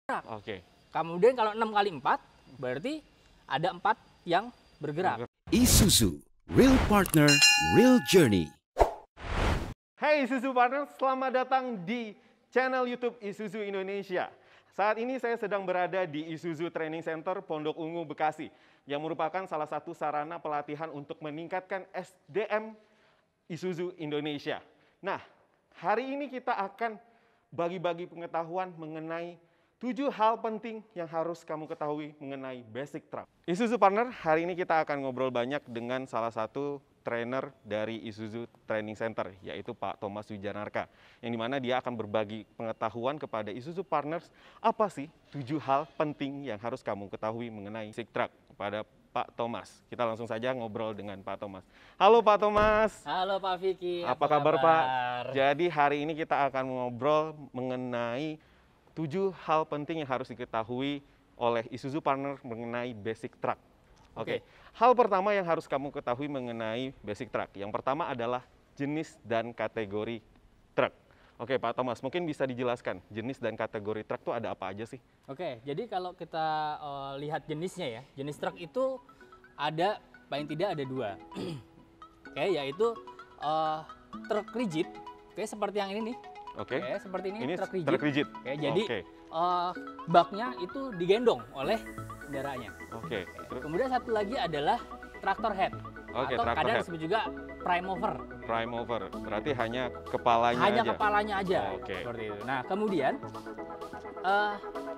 Oke. Kemudian kalau 6 kali 4 berarti ada 4 yang bergerak. Isuzu, real partner, real journey. Hai Isuzu Partner, selamat datang di channel YouTube Isuzu Indonesia. Saat ini saya sedang berada di Isuzu Training Center Pondok Ungu, Bekasi, yang merupakan salah satu sarana pelatihan untuk meningkatkan SDM Isuzu Indonesia. Nah, hari ini kita akan bagi-bagi pengetahuan mengenai 7 hal penting yang harus kamu ketahui mengenai basic truck. Isuzu Partner, hari ini kita akan ngobrol banyak dengan salah satu trainer dari Isuzu Training Center, yaitu Pak Thomas Wijanarka, yang dimana dia akan berbagi pengetahuan kepada Isuzu Partners apa sih 7 hal penting yang harus kamu ketahui mengenai basic truck kepada Pak Thomas. Kita langsung saja ngobrol dengan Pak Thomas. Halo Pak Thomas. Halo Pak Vicky. Apa kabar Pak? Jadi hari ini kita akan ngobrol mengenai 7 hal penting yang harus diketahui oleh Isuzu Partner mengenai basic truck. Oke. Hal pertama yang harus kamu ketahui mengenai basic truck. Yang pertama adalah jenis dan kategori truk. Oke Pak Thomas, mungkin bisa dijelaskan jenis dan kategori truk itu ada apa aja sih? Oke, jadi kalau kita lihat jenisnya ya, jenis truk itu ada paling tidak ada 2. Oke, yaitu truk rigid, oke seperti yang ini nih. Oke. Seperti ini truk rigid. Truk rigid. Oke, jadi baknya itu digendong oleh kendaraannya. Oke. Kemudian satu lagi adalah traktor head. Oke, atau tractor kadang head. disebut juga prime mover. Prime mover, berarti hanya kepalanya Hanya aja. kepalanya aja. Oke. Seperti itu. Nah, kemudian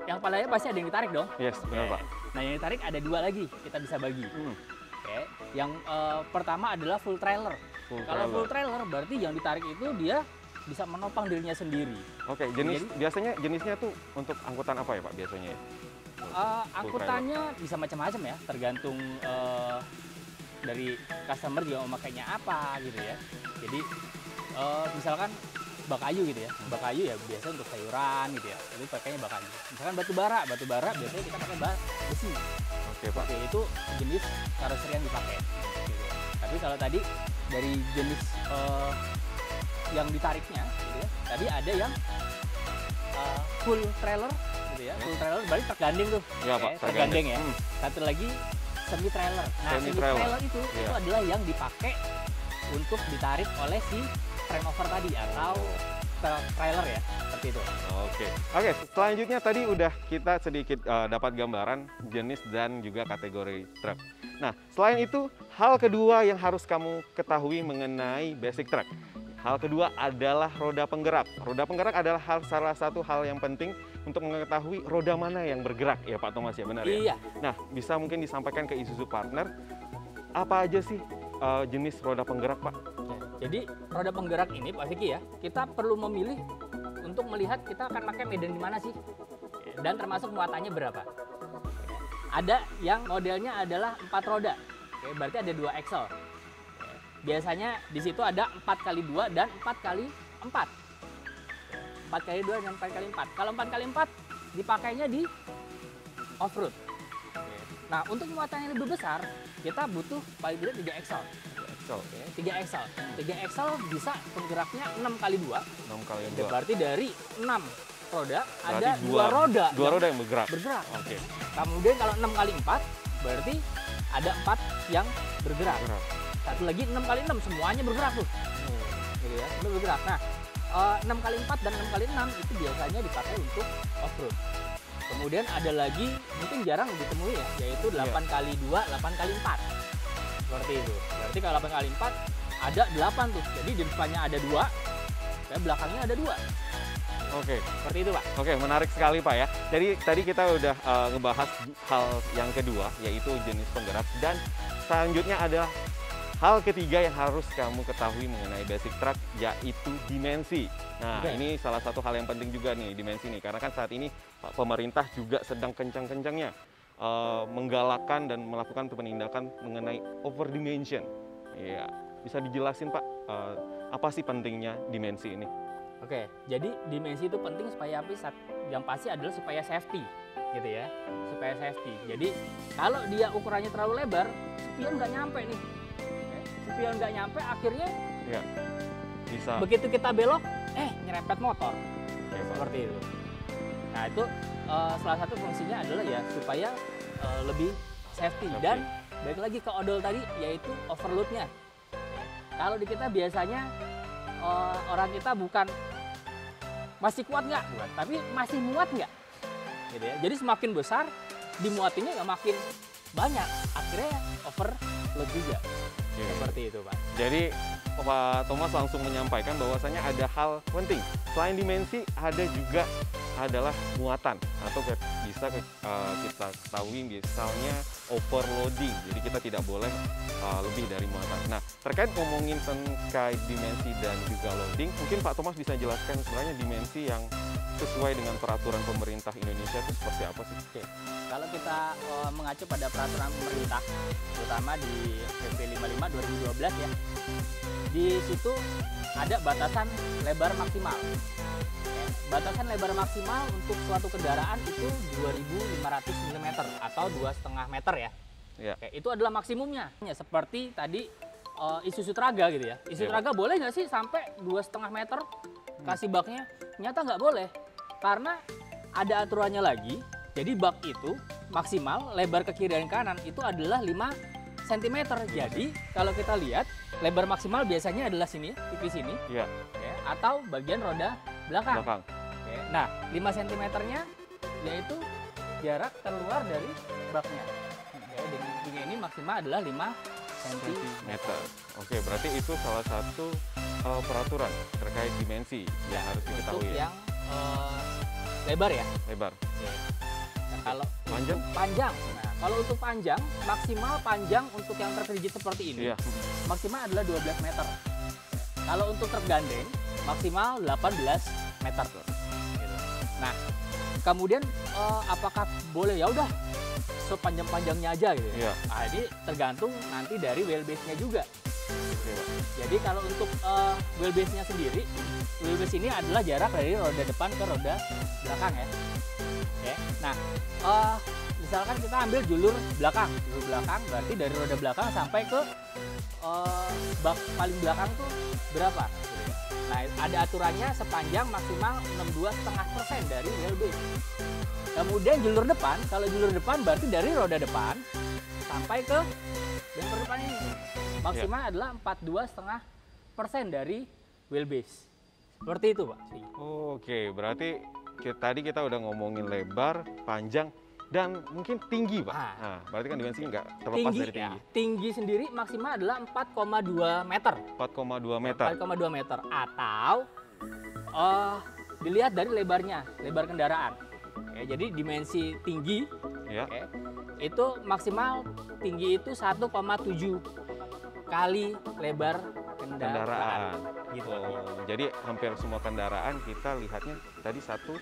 yang kepalanya pasti ada yang ditarik dong. Yes, benar Pak. Nah, yang ditarik ada 2 lagi, kita bisa bagi. Oke. Yang pertama adalah full trailer. Kalau full trailer berarti yang ditarik itu dia bisa menopang dirinya sendiri. Oke, biasanya jenisnya tuh untuk angkutan apa ya Pak biasanya? Angkutannya bisa macam-macam ya, tergantung dari customer juga memakainya apa gitu ya. Jadi misalkan bak kayu gitu ya, bak kayu ya biasa untuk sayuran gitu ya, itu pakainya bak kayu. Misalkan batu bara biasanya kita pakai bak besi. Oke Pak. Oke, itu jenis karoseri yang dipakai. Gitu. Tapi kalau tadi dari jenis yang ditariknya, gitu ya, tadi ada yang full trailer, gitu ya, full trailer berarti tergandeng tuh. Ya Pak, tergandeng ya. Satu lagi semi trailer. Nah, semi trailer itu adalah yang dipakai untuk ditarik oleh si frame over tadi atau trailer ya, seperti itu. Oke, selanjutnya tadi udah kita sedikit dapat gambaran jenis dan juga kategori truk. Nah, selain itu, hal kedua yang harus kamu ketahui mengenai basic truck. Hal kedua adalah roda penggerak. Roda penggerak adalah salah satu hal yang penting untuk mengetahui roda mana yang bergerak ya Pak Thomas ya, benar ya? Iya. Nah, bisa mungkin disampaikan ke Isuzu Partner, apa aja sih jenis roda penggerak Pak? Jadi roda penggerak ini Pak Vicky ya, kita perlu memilih untuk melihat kita akan pakai medan di mana sih, dan termasuk muatannya berapa. Ada yang modelnya adalah 4 roda, oke, berarti ada 2 axle. Biasanya di situ ada 4x2 dan 4x4. 4x2 dan 4x4. Kalau 4x4 dipakainya di off-road. Nah, untuk muatan yang lebih besar, kita butuh paling tidak 3 axle. 3 axle. 3 axle bisa penggeraknya 6x2. 6x2. Berarti dari 6 roda berarti ada 2 roda. 2 roda yang bergerak. Oke. Kemudian kalau 6x4 berarti ada 4 yang bergerak. Satu lagi 6x6 semuanya bergerak tuh. Gitu ya, semua bergerak. Nah, 6x4 dan 6x6 itu biasanya dipakai untuk off-road. Kemudian ada lagi mungkin jarang ditemui ya, yaitu 8x2, 8x4. Seperti itu. Berarti kalau 8x4 ada 8 tuh. Jadi di depannya ada 2, belakangnya ada 2. Oke. Seperti itu Pak. Oke, menarik sekali Pak ya. Jadi tadi kita udah ngebahas hal yang kedua, yaitu jenis penggerak. Dan selanjutnya adalah hal ketiga yang harus kamu ketahui mengenai basic truck, yaitu dimensi. Nah, ini salah satu hal yang penting juga nih, dimensi nih. Karena kan saat ini Pak pemerintah juga sedang kencang-kencangnya menggalakkan dan melakukan penindakan mengenai overdimension. Ya, bisa dijelasin Pak, apa sih pentingnya dimensi ini? Oke, jadi dimensi itu penting supaya apa? Yang pasti adalah supaya safety, gitu ya, supaya safety. Jadi kalau dia ukurannya terlalu lebar, spion nggak nyampe nih. Spion nggak nyampe, akhirnya bisa begitu kita belok, nyerempet motor. Seperti itu. Nah itu salah satu fungsinya adalah ya supaya lebih safety. Dan balik lagi ke odol tadi, yaitu overloadnya. Kalau di kita biasanya orang kita bukan masih kuat nggak, tapi masih muat nggak, gitu ya. Jadi semakin besar dimuatinya ya makin banyak, akhirnya overload juga. Seperti itu, Pak. Jadi Pak Thomas langsung menyampaikan bahwasanya ada hal penting. Selain dimensi, ada juga adalah muatan atau bisa kita ketahui misalnya overloading. Jadi kita tidak boleh lebih dari muatan. Nah, terkait ngomongin terkait dimensi dan juga loading, mungkin Pak Thomas bisa jelaskan sebenarnya dimensi yang sesuai dengan peraturan pemerintah Indonesia itu seperti apa sih? Oke, kalau kita mengacu pada peraturan pemerintah, terutama di PP 55 2012 ya, di situ ada batasan lebar maksimal. Batasan lebar maksimal untuk suatu kendaraan itu 2.500 mm atau 2,5 meter ya. Oke, itu adalah maksimumnya. Seperti tadi Isuzu Traga gitu ya. Isuzu Traga boleh nggak sih sampai 2,5 meter kasih baknya? Ternyata nggak boleh. Karena ada aturannya lagi. Jadi bak itu maksimal lebar ke kiri dan kanan itu adalah 5 cm. Jadi kalau kita lihat lebar maksimal biasanya adalah sini, tipis sini. Iya. Ya, atau bagian roda belakang. Oke. Nah, 5 cm-nya yaitu jarak keluar dari baknya. Ya, dengan ini maksimal adalah 5 cm. Oke, berarti itu salah satu peraturan terkait dimensi yang harus diketahui. Untuk yang lebar ya. Lebar. Nah, kalau panjang? Panjang. Nah, kalau untuk panjang, maksimal panjang untuk yang terkejut seperti ini, maksimal adalah 12 meter. Kalau untuk tergandeng, maksimal 18 meter. Gitu. Nah, kemudian apakah boleh ya udah sepanjang-panjangnya aja gitu ya? Nah, jadi tergantung nanti dari wheelbase-nya juga. Jadi kalau untuk wheelbase-nya sendiri, wheelbase ini adalah jarak dari roda depan ke roda belakang ya. Oke. Nah, misalkan kita ambil jalur belakang berarti dari roda belakang sampai ke bak paling belakang tuh berapa? Nah, ada aturannya sepanjang maksimal 62,5% dari wheelbase. Kemudian jalur depan, kalau jalur depan berarti dari roda depan sampai ke bumper depan ini. Maksimal adalah 42,5% dari wheelbase. Seperti itu, Pak. Oke, berarti tadi kita udah ngomongin lebar, panjang, dan mungkin tinggi, Pak. Nah, berarti kan dimensi nggak terlepas dari tinggi. Ya, tinggi sendiri maksimal adalah 4,2 meter. 4,2 meter. 4,2 meter. Atau dilihat dari lebarnya, lebar kendaraan. Oke, jadi dimensi tinggi, itu maksimal tinggi itu 1,7 kali lebar kendaraan. Gitu. Jadi hampir semua kendaraan kita lihatnya tadi satu.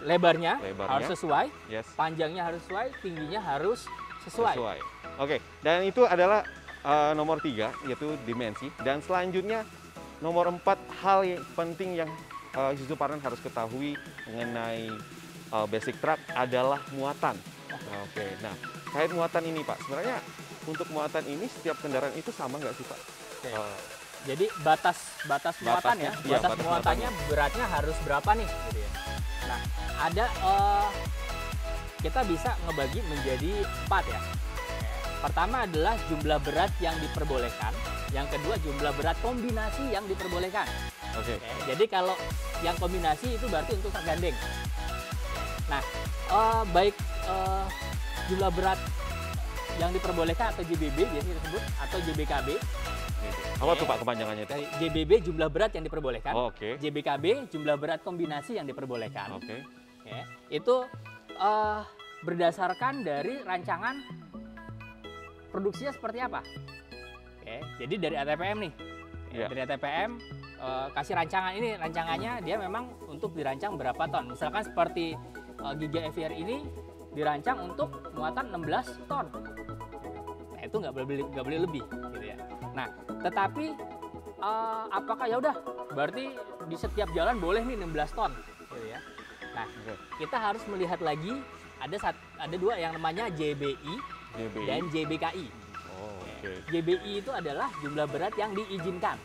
Lebarnya harus sesuai, panjangnya harus sesuai, tingginya harus sesuai. Oke, dan itu adalah nomor 3, yaitu dimensi. Dan selanjutnya nomor 4 hal yang penting yang Isuzu Partner harus ketahui mengenai basic truck adalah muatan. Oke, nah terkait muatan ini Pak, sebenarnya untuk muatan ini setiap kendaraan itu sama nggak sih Pak? Jadi batas muatan ya, batas muatannya beratnya harus berapa nih? Gitu ya. Nah, ada kita bisa ngebagi menjadi 4 ya. Pertama adalah jumlah berat yang diperbolehkan. Yang kedua jumlah berat kombinasi yang diperbolehkan. Oke. Jadi kalau yang kombinasi itu berarti untuk tergandeng. Nah, baik jumlah berat yang diperbolehkan atau JBB biasanya disebut atau JBKB. Apa tuh Pak kepanjangannya itu? JBB jumlah berat yang diperbolehkan. JBKB jumlah berat kombinasi yang diperbolehkan. Itu berdasarkan dari rancangan produksinya seperti apa. Jadi dari ATPM nih. Dari ATPM kasih rancangan ini, rancangannya dia memang untuk dirancang berapa ton. Misalkan seperti Giga FR ini dirancang untuk muatan 16 ton. Nah, itu nggak boleh lebih gitu ya. Nah, tetapi apakah ya udah berarti di setiap jalan boleh nih 16 ton gitu ya. Nah, kita harus melihat lagi ada dua yang namanya JBI dan JBKI. JBI itu adalah jumlah berat yang diizinkan.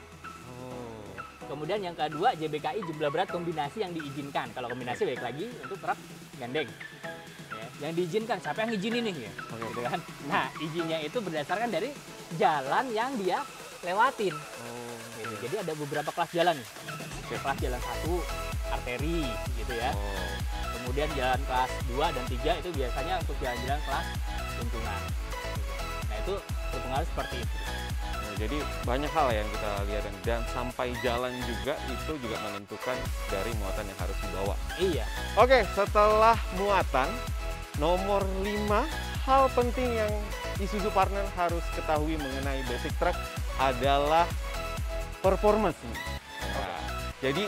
Kemudian yang kedua, JBKI jumlah berat kombinasi yang diizinkan. Kalau kombinasi balik lagi untuk truk gandeng. Ya, yang diizinkan, siapa yang izinin nih? Ya, gitu kan? Nah, izinnya itu berdasarkan dari jalan yang dia lewatin. Gitu. Jadi ada beberapa kelas jalan nih. Kelas jalan 1, arteri gitu ya. Kemudian jalan kelas 2 dan 3 itu biasanya untuk jalan-jalan kelas lingkungan. Nah, itu berpengaruh seperti itu. Jadi banyak hal yang kita lihat, dan sampai jalan juga itu juga menentukan dari muatan yang harus dibawa. Iya. Oke, setelah muatan, nomor 5 hal penting yang Isuzu Partner harus ketahui mengenai basic truck adalah performance. Nah, jadi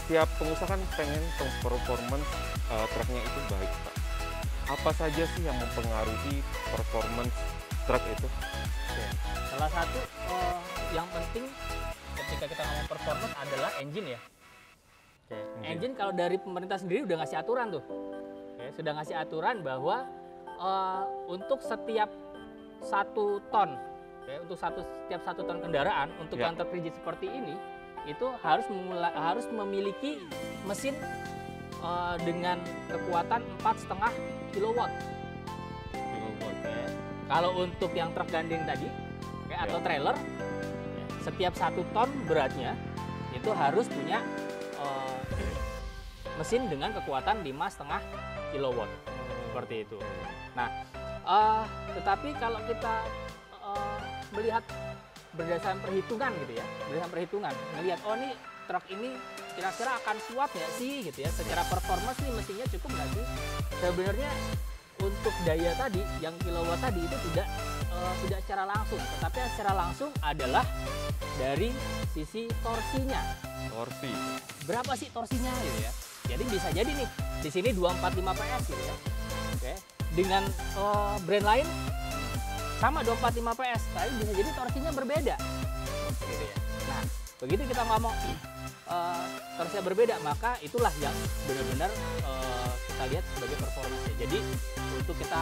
setiap pengusaha kan pengen performance truknya itu baik, Pak. Apa saja sih yang mempengaruhi performance truk itu? Oke. Salah satu yang penting ketika kita ngomong performance adalah engine ya. Oke. Engine kalau dari pemerintah sendiri udah ngasih aturan tuh. Oke, sudah ngasih aturan bahwa untuk setiap 1 ton, oke, untuk setiap 1 ton kendaraan untuk yang terprigid seperti ini itu harus memiliki mesin dengan kekuatan 4,5 kilowatt. Kalau untuk yang truk gandeng tadi, atau trailer, setiap 1 ton beratnya itu harus punya mesin dengan kekuatan 5,5 kilowatt. Seperti itu. Nah, tetapi kalau kita melihat berdasarkan perhitungan gitu ya, berdasarkan perhitungan, ngelihat ini truk ini kira-kira akan kuat nggak sih gitu ya, secara performance nih mesinnya cukup nggak sih? Sebenarnya untuk daya tadi, yang kilowatt tadi itu tidak secara langsung, tetapi yang secara langsung adalah dari sisi torsinya. Torsi. Berapa sih torsinya gitu ya? Jadi bisa jadi nih di sini 245 PS gitu ya. Oke. Dengan brand lain sama 245 PS, tapi bisa jadi torsinya berbeda. Gitu ya. Nah, begitu kita ngomong torsinya berbeda, maka itulah yang benar-benar kita lihat sebagai performance. Jadi untuk kita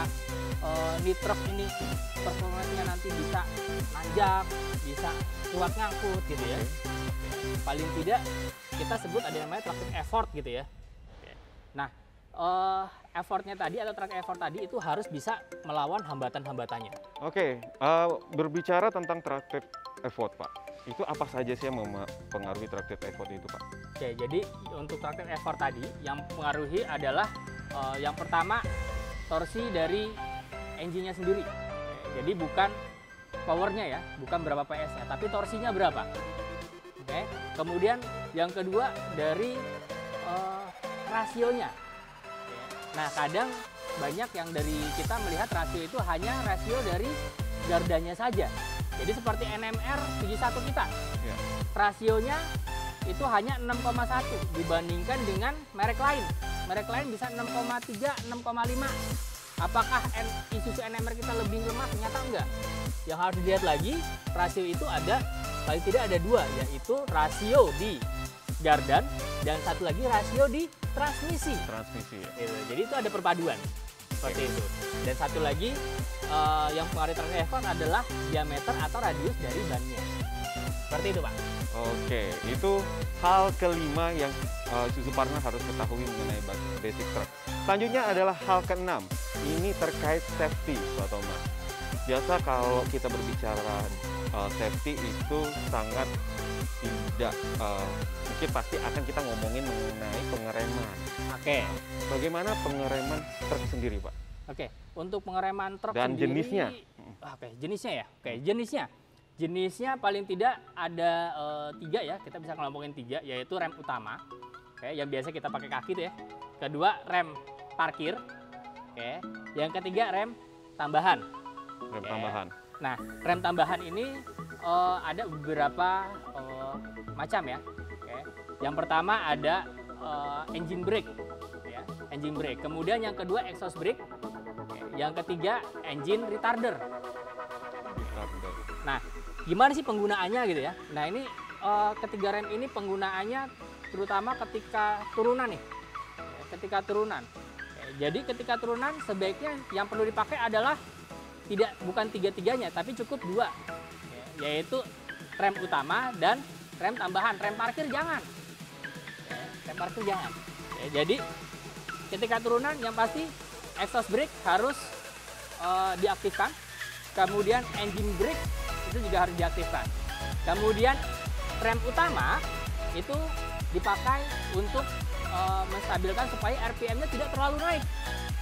di truk ini performanya nanti bisa nanjak, bisa kuat ngangkut gitu ya. Paling tidak kita sebut ada yang namanya tractive effort gitu ya. Nah, effortnya tadi atau track effort tadi itu harus bisa melawan hambatan-hambatannya. Oke, berbicara tentang tractive effort, Pak, itu apa saja sih yang mempengaruhi tractive effort itu, Pak? Oke, jadi untuk tractive effort tadi yang mempengaruhi adalah yang pertama torsi dari engine-nya sendiri. Jadi bukan powernya ya, bukan berapa PS-nya, tapi torsinya berapa. Oke. Kemudian yang kedua dari rasionya. Nah, kadang banyak yang dari kita melihat rasio itu hanya rasio dari gardanya saja. Jadi seperti NMR 71 kita. Ya. Rasionya itu hanya 6,1 dibandingkan dengan merek lain. Merek lain bisa 6,3, 6,5. Apakah Isuzu NMR kita lebih lemah? Ternyata enggak. Yang harus dilihat lagi, rasio itu ada, paling tidak ada 2, yaitu rasio di gardan dan satu lagi rasio di transmisi. Transmisi ya. Jadi itu ada perpaduan seperti itu. Dan satu lagi yang mempengaruhi tractive effort adalah diameter atau radius dari bannya. Seperti itu, Pak. Oke, itu hal kelima yang Isuzu Partner harus ketahui mengenai basic truck. Selanjutnya adalah hal keenam. Ini terkait safety, Pak Thomas. Biasa kalau kita berbicara safety itu sangat tidak, mungkin pasti akan kita ngomongin mengenai pengereman. Oke. Bagaimana pengereman truk sendiri, Pak? Oke, untuk pengereman truk Dan sendiri, jenisnya? Oke, jenisnya ya. Oke, jenisnya paling tidak ada 3 ya. Kita bisa ngomongin 3, yaitu rem utama. Oke, yang biasa kita pakai kaki tuh ya. Kedua, rem parkir. Oke. Yang ketiga, rem tambahan. Rem tambahan. Nah, rem tambahan ini ada beberapa macam ya. Oke. Yang pertama ada engine brake, ya, engine brake. Kemudian yang kedua exhaust brake. Oke. Yang ketiga engine retarder. Nah, gimana sih penggunaannya gitu ya? Nah, ini ketiga rem ini penggunaannya terutama ketika turunan nih. Ketika turunan. Jadi ketika turunan sebaiknya yang perlu dipakai adalah bukan tiga-tiganya, tapi cukup 2, yaitu rem utama dan rem tambahan, rem parkir jangan. Rem parkir jangan. Jadi ketika turunan yang pasti exhaust brake harus diaktifkan. Kemudian engine brake itu juga harus diaktifkan. Kemudian rem utama itu dipakai untuk menstabilkan supaya RPM-nya tidak terlalu naik.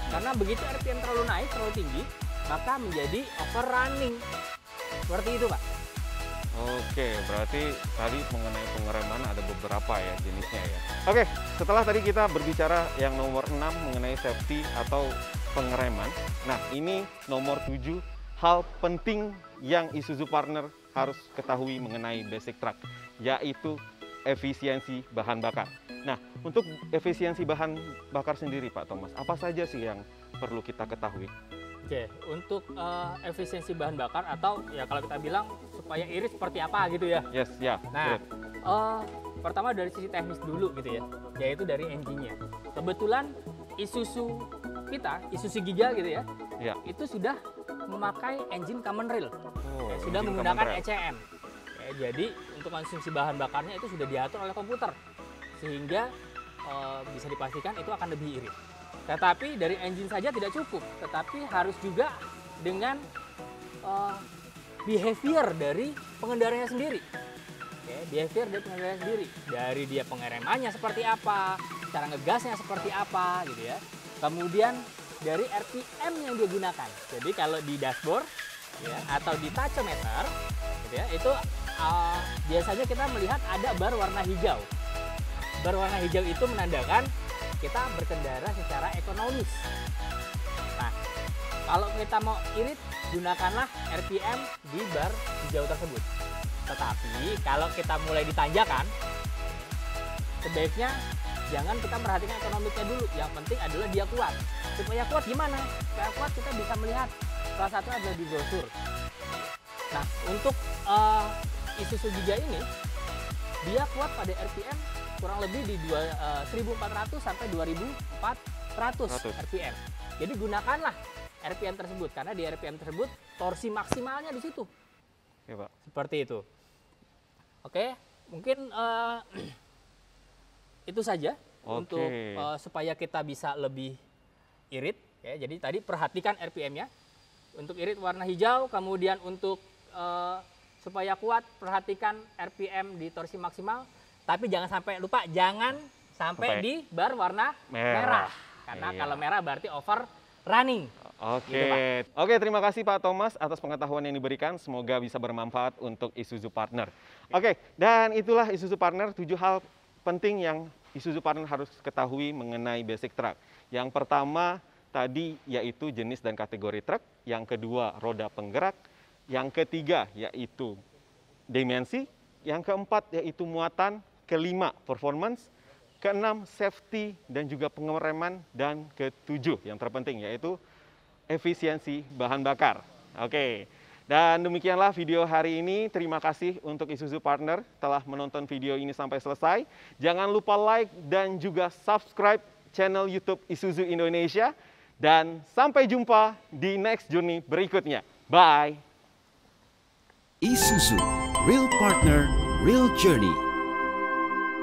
Karena begitu RPM terlalu naik, terlalu tinggi, maka menjadi overrunning. Seperti itu, Pak. Oke, berarti tadi mengenai pengereman ada beberapa ya jenisnya ya. Oke, setelah tadi kita berbicara yang nomor 6 mengenai safety atau pengereman. Nah, ini nomor 7 hal penting yang Isuzu Partner harus ketahui mengenai basic truck, yaitu efisiensi bahan bakar. Nah, untuk efisiensi bahan bakar sendiri Pak Thomas, apa saja sih yang perlu kita ketahui? Oke, untuk efisiensi bahan bakar atau ya kalau kita bilang supaya irit seperti apa gitu ya. Yes, ya. Nah, pertama dari sisi teknis dulu gitu ya, yaitu dari engine-nya. Kebetulan Isuzu kita, Isuzu Giga gitu ya, itu sudah memakai engine common rail, sudah menggunakan ECM. Jadi untuk konsumsi bahan bakarnya itu sudah diatur oleh komputer, sehingga bisa dipastikan itu akan lebih irit. Tetapi dari engine saja tidak cukup, tetapi harus juga dengan behavior dari pengendaranya sendiri. Behavior dari pengendaranya sendiri. Dari dia pengeremannya seperti apa, cara ngegasnya seperti apa gitu ya. Kemudian dari RPM yang dia gunakan. Jadi kalau di dashboard ya, atau di tachometer gitu ya, itu biasanya kita melihat ada bar warna hijau. Bar warna hijau itu menandakan kita berkendara secara ekonomis. Nah, kalau kita mau irit, gunakanlah RPM di bar hijau tersebut. Tetapi kalau kita mulai ditanjakan, sebaiknya jangan kita perhatikan ekonomiknya dulu. Yang penting adalah dia kuat. Supaya kuat gimana? Supaya kuat kita bisa melihat salah satu adalah di brosur. Nah, untuk Isuzu Giga ini, dia kuat pada RPM kurang lebih di 1400 sampai 2400 RPM. Jadi gunakanlah RPM tersebut karena di RPM tersebut torsi maksimalnya di situ. Ya, Pak. Seperti itu. Oke, mungkin itu saja untuk supaya kita bisa lebih irit. Ya, jadi tadi perhatikan RPM-nya. Untuk irit warna hijau, kemudian untuk supaya kuat perhatikan RPM di torsi maksimal. Tapi jangan sampai lupa, jangan sampai di bar warna merah. Karena kalau merah berarti over running. Oke, Gitu, Oke, terima kasih Pak Thomas atas pengetahuan yang diberikan. Semoga bisa bermanfaat untuk Isuzu Partner. Oke, dan itulah Isuzu Partner, 7 hal penting yang Isuzu Partner harus ketahui mengenai basic truck. Yang pertama tadi yaitu jenis dan kategori truk. Yang kedua roda penggerak. Yang ketiga yaitu dimensi. Yang keempat yaitu muatan. Kelima, performance. Keenam, safety dan juga pengereman. Dan ketujuh, yang terpenting yaitu efisiensi bahan bakar. Oke, dan demikianlah video hari ini. Terima kasih untuk Isuzu Partner telah menonton video ini sampai selesai. Jangan lupa like dan juga subscribe channel YouTube Isuzu Indonesia. Dan sampai jumpa di next journey berikutnya. Bye! Isuzu, real partner, real journey.